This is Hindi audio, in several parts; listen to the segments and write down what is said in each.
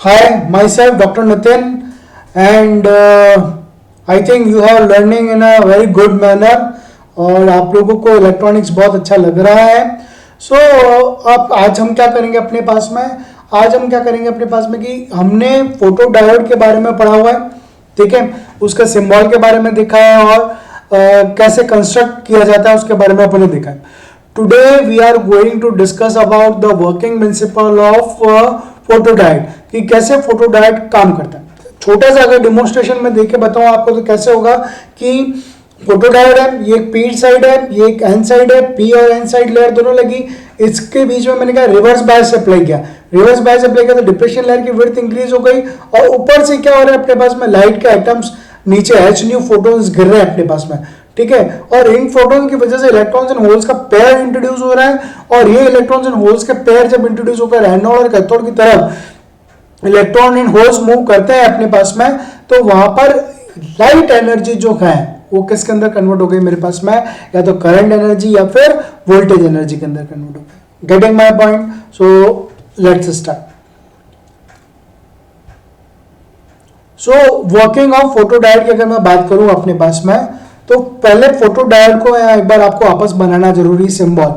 Hi, myself Dr. Nitin, and I think you are learning in a very good manner और आप लोगों को इलेक्ट्रॉनिक्स बहुत अच्छा लग रहा है. सो अब आज हम क्या करेंगे अपने पास में, आज हम क्या करेंगे अपने पास में कि हमने फोटो डायोड के बारे में पढ़ा हुआ है, ठीक है, उसका सिंबल के बारे में देखा है और कैसे कंस्ट्रक्ट किया जाता है उसके बारे में अपने देखा है. Today we are going to discuss about the working principle of photo diode, कि कैसे फोटो डायोड काम करता है. छोटा सा अगर डिमोन्स्ट्रेशन में देके बताऊं आपको तो कैसे होगा कि फोटो डायोड है, ये एक पी साइड है, ये एक एन साइड है, पी और एन साइड लेयर दोनों लगी, इसके बीच में मैंने कहा रिवर्स बायस अप्लाई किया, रिवर्स बायस अप्लाई किया तो डिप्रेशन लेयर की विड्थ इंक्रीज हो गई और ऊपर से क्या हो रहा है अपने पास में लाइट के आइटम्स नीचे एच न्यू फोटोन्स गिर रहे हैं अपने पास में, ठीक है. और इन फोटोन की वजह से इलेक्ट्रॉन्स एंड होल्स का पेयर इंट्रोड्यूस हो रहा है और ये इलेक्ट्रॉन्स एंड होल्स के पेयर जब इंट्रोड्यूस होकर एनोड और कैथोड की तरफ इलेक्ट्रॉन एंड होल्स मूव करते हैं अपने पास में, तो वहां पर लाइट एनर्जी जो है वो किसके अंदर कन्वर्ट हो गई मेरे पास में, या तो करंट एनर्जी या फिर वोल्टेज एनर्जी के अंदर कन्वर्ट हो गई. Getting my point? So let's start. So working of photo diode की अगर मैं बात करूं अपने पास में, तो पहले फोटो डायोड को एक बार आपको आपस बनाना जरूरी. सिंबल,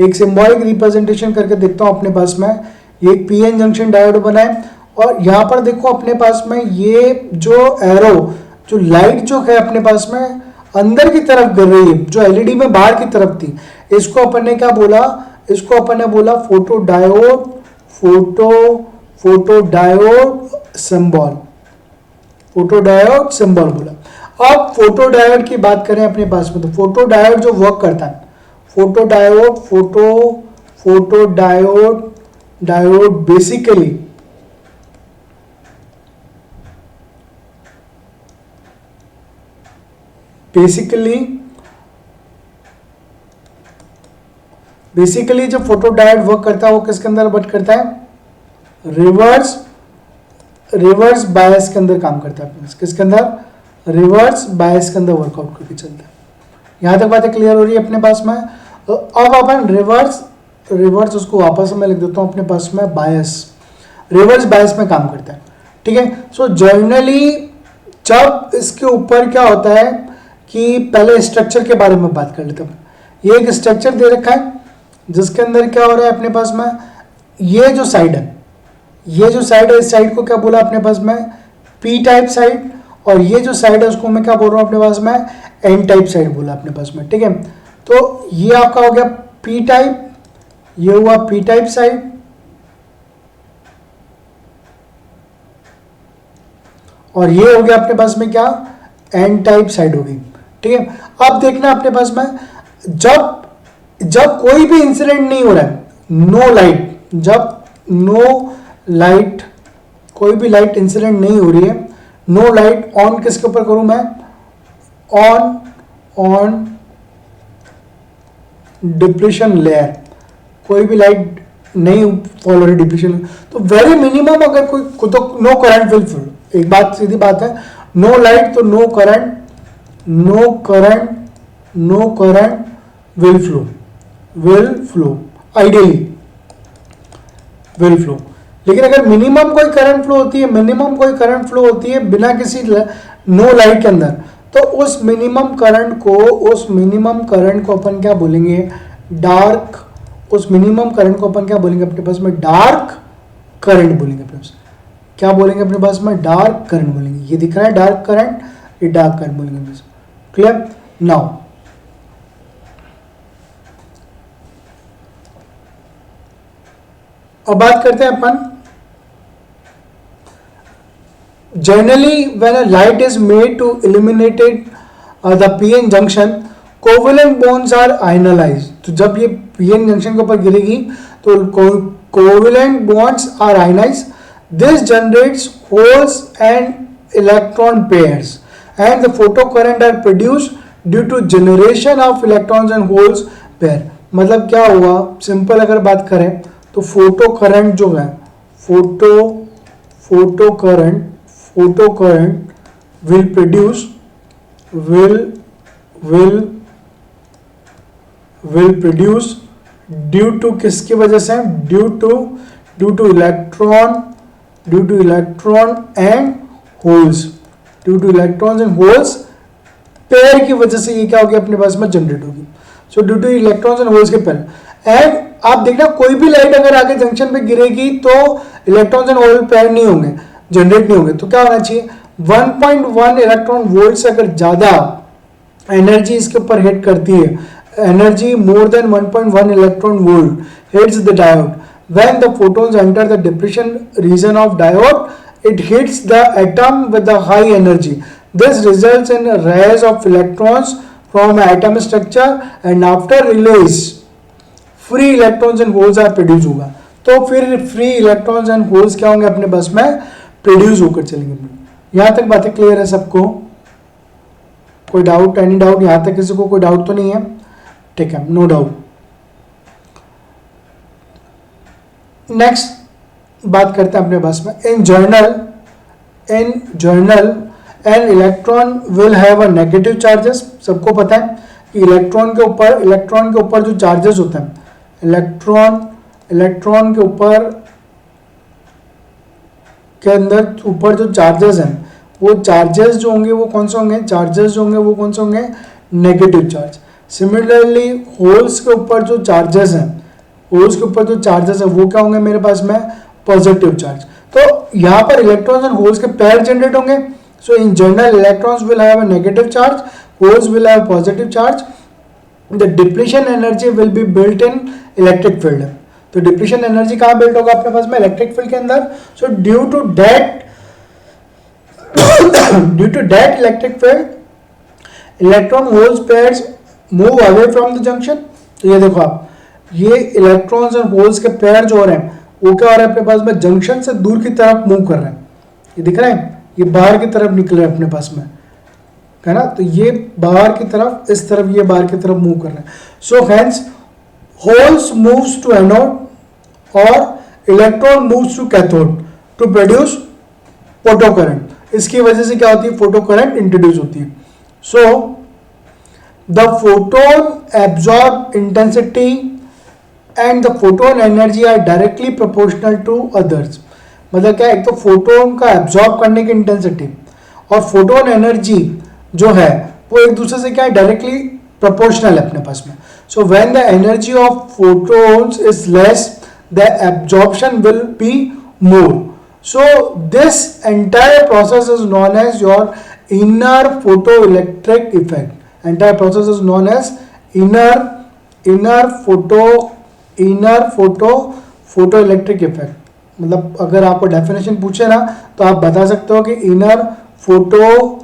एक सिंबॉलिक रिप्रेजेंटेशन करके देखता हूं अपने पास में. ये एक पीएन जंक्शन डायोड बना है और यहां पर देखो अपने पास में ये जो एरो, जो लाइट जो है अपने पास में अंदर की तरफ गिर रही है, जो एलईडी में बाहर की तरफ थी, इसको अपन ने क्या बोला, इसको अपन ने बोला photo diode, photo diode symbol, photo diode symbol बोला. अब फोटो डायोड की बात करें अपने पास में, तो फोटो डायोड जो वर्क करता है, photo diode, photo diode basically जो फोटो डायोड वर्क करता है वो किसके अंदर वर्क करता है, रिवर्स बायस के अंदर काम करता है. किसके अंदर? रिवर्स बायस के अंदर वर्कआउट करके चलता है. यहां तक बातें क्लियर हो रही है अपने पास में. अब अपन रिवर्स उसको वापस में लिख देता हूं अपने पास में, बायस, रिवर्स बायस में काम करता है, ठीक है. सो जनरली जब इसके ऊपर क्या होता है कि पहले स्ट्रक्चर के बारे में बात कर लेते हैं. ये एक स्ट्रक्चर दे रखा है जिसके अंदर क्या हो रहा है अपने पास में, ये जो साइड है, ये जो साइड है, इस साइड को क्या बोला अपने पास में, पी टाइप साइड, और ये जो साइड है उसको मैं क्या बोल रहा हूँ अपने पास में, एन टाइप साइड बोला अपने पास में, ठीक है. तो ये आपका हो गया पी टाइप, ये हुआ पी टाइप साइड, और ये हो गया अपने पास में क्या, एन टाइप साइड हो गई, ठीक है. अब देखना अपने पास में, जब कोई भी इंसिडेंट नहीं हो रहा है, नो लाइट, जब नो लाइट, कोई भी लाइट इंसिडेंट नहीं हो रही है, नो लाइट ऑन किसके ऊपर करूं मैं, ऑन डिप्लीशन लेयर, कोई भी लाइट नहीं फॉल हो रही डिप्लीशन, तो वेरी मिनिमम अगर कोई तो नो करंट विल फ्लो. एक बात सीधी बात है, नो लाइट तो no current will flow ideally will flow. लेकिन अगर मिनिमम कोई करंट फ्लो होती है बिना किसी नो लाइट के अंदर, तो उस मिनिमम करंट को अपन क्या बोलेंगे, डार्क, उस मिनिमम करंट को अपन क्या बोलेंगे अपने पास में, डार्क करंट बोलेंगे अपने पास. क्या बोलेंगे अपने पास में, डार्क करंट बोलेंगे. ये दिख रहा है डार्क करंट, ये डार्क करंट बोलेंगे. क्लियर? नाउ अब बात करते हैं अपन, generally when a light is made to eliminate the pn junction, covalent bonds are ionized. तो जब ये pn junction के ऊपर गिरेगी तो covalent bonds are ionized. This generates holes and electron pairs and the photocurrent are produced due to generation of electrons and holes pair. मतलब क्या हुआ, सिंपल अगर बात करें तो फोटो करंट जो है, photo current will produce due to किसकी वजह से, due to electron due to electron and holes, due to electrons and holes pair की वजह से ये क्या होगी अपने पास में जनरेट होगी। सो due to electrons and holes के पेयर। एंड आप देखना कोई भी लाइट अगर आके जंक्शन पे गिरेगी तो इलेक्ट्रॉन्स एंड होल पेयर नहीं होंगे, जनरेट नहीं होंगे। तो क्या होना चाहिए 1.1 इलेक्ट्रॉन वोल्ट से अगर ज्यादा एनर्जी इसके ऊपर हिट करती है, energy more than 1.1 electron volt hits the diode, when the photons enter the depression region of diode it hits the atom with a high energy. This results in a rays of electrons from atom structure and after release free electrons and holes are produced होगा। तो फिर free electrons and holes क्या होंगे अपने बस में प्रोड्यूस होकर चलेंगे। यहाँ तक बातें क्लियर है सबको? कोई डाउट, एनी डाउट? यहाँ तक किसी को कोई डाउट तो नहीं है? ठीक है, नो डाउट। नेक्स्ट बात करते हैं अपने बस में in general an electron will have a negative charges. सबको पता है कि इलेक्ट्रॉन के ऊपर जो चार्जेस होते हैं, इलेक्ट्रॉन के ऊपर जो चार्जेस हैं, वो चार्जेस जो होंगे वो कौन से होंगे? चार्जेस जो होंगे वो कौन से होंगे? Negative charge. सिमिलरली होल्स के ऊपर जो चार्जेस हैं, वो क्या होंगे मेरे पास में? Positive charge. तो यहाँ पर इलेक्ट्रॉन्स एंड होल्स के पेयर जनरेट होंगे। So in general electrons will have a negative charge, holes will have positive charge. The depletion energy will be built in electric field. तो डिप्लीशन एनर्जी कहाँ बिल्ट होगा अपने पास में? इलेक्ट्रिक फील्ड के अंदर। So due to that electric field electron holes pairs move away from the junction. तो ये देखो आप, ये इलेक्ट्रॉन्स और होल्स के पेयर जो हो रहे हैं वो क्या हो रहा है अपने पास में? जंक्शन से दूर की तरफ मूव कर रहे हैं। ये दिख रहा है, ये बाहर की तरफ निकल रहे हैं अपने पास में, है ना? तो ये बाहर की तरफ, इस तरफ ये बाहर की तरफ मूव कर रहे हैं। So hence holes moves to anode और electron moves to cathode to produce photo current. इसकी वजह से क्या होती है? फोटो करंट इंट्रोड्यूस होती है। So the photon absorb intensity and the photon energy are directly proportional to others. मतलब क्या? एक तो फोटोन का एब्जॉर्ब करने की इंटेंसिटी और फोटोन एनर्जी जो है वो एक दूसरे से क्या है? डायरेक्टली प्रोपोर्शनल है अपने पास में। So when the energy of photons is less the absorption will be more. So this entire process is known as your inner photo electric effect. Entire process is known as inner photo electric effect. मतलब अगर आपको डेफिनेशन पूछे ना तो आप बता सकते हो कि इनर फोटो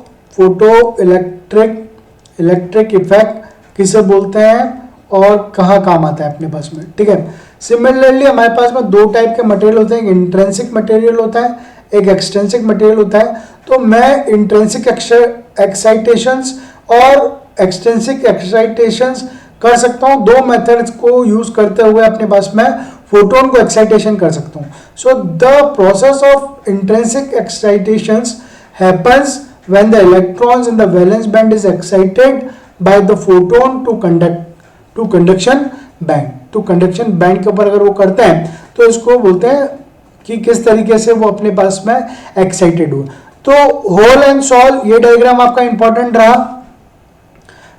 इलेक्ट्रिक इफेक्ट किसे बोलते हैं और कहाँ काम आता है अपने पास में। ठीक है, सिमिलरली हमारे पास में दो टाइप के मटेरियल होते हैं, एक इंट्रिंसिक मटेरियल होता है, एक एक्सट्रिंसिक मटेरियल होता है। तो मैं इंट्रिंसिक एक्साइटेशंस और एक्सट्रिंसिक एक्साइटेशंस कर सकता हूं। दो मेथड्स को यूज करते हुए अपने पास में फोटोन को एक्साइटेशन कर सकता हूं। So the process of intrinsic excitations happens when the electrons in the valence band is excited by the photon to conduction band. तो कंडक्शन बैंड के ऊपर अगर वो करते हैं तो इसको बोलते हैं कि किस तरीके से वो अपने पास में एक्साइटेड हुआ। तो होल एंड सॉल ये डायग्राम आपका इंपॉर्टेंट रहा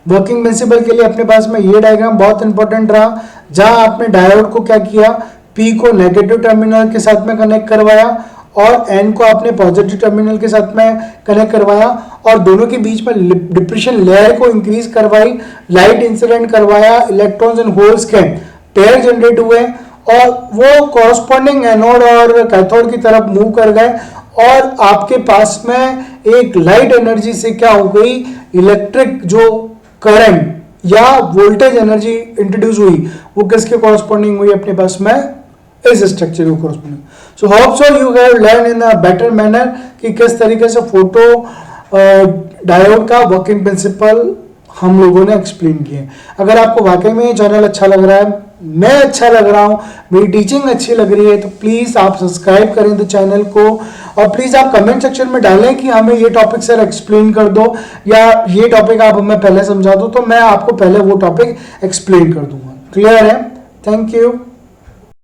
वर्किंग प्रिंसिपल के लिए। अपने पास में ये डायग्राम बहुत इंपॉर्टेंट रहा, जहां आपने डायोड को क्या किया? P को नेगेटिव टर्मिनल के साथ में कनेक्ट करवाया और N को आपने पॉजिटिव टर्मिनल के साथ में कनेक्ट करवाया और दोनों के बीच में डिप्रेशन लेयर को इंक्रीज करवाई, लाइट इंसिडेंट करवाया, इलेक्ट्रॉन्स एंड होल्स के पेयर जनरेट हुए और वो कॉरस्पॉन्डिंग एनोड और कैथोड की तरफ मूव कर गए और आपके पास में एक लाइट एनर्जी से क्या हो गई? इलेक्ट्रिक जो करंट या वोल्टेज एनर्जी इंट्रोड्यूस हुई वो किसके कॉरस्पॉन्डिंग हुई? अपने पास में इस स्ट्रक्चर को corresponding. So hope so you have learn in a better manner कि किस तरीके से फोटो डायोड का वर्किंग प्रिंसिपल हम लोगों ने एक्सप्लेन किए। अगर आपको वाकई में ये चैनल अच्छा लग रहा है, मैं अच्छा लग रहा हूँ, मेरी टीचिंग अच्छी लग रही है, तो प्लीज़ आप सब्सक्राइब करें द चैनल को और प्लीज़ आप कमेंट सेक्शन में डालें कि हमें ये टॉपिक सर एक्सप्लेन कर दो या ये टॉपिक आप हमें पहले समझा दो, तो मैं आपको पहले वो टॉपिक एक्सप्लेन कर दूंगा। क्लियर है? Thank you.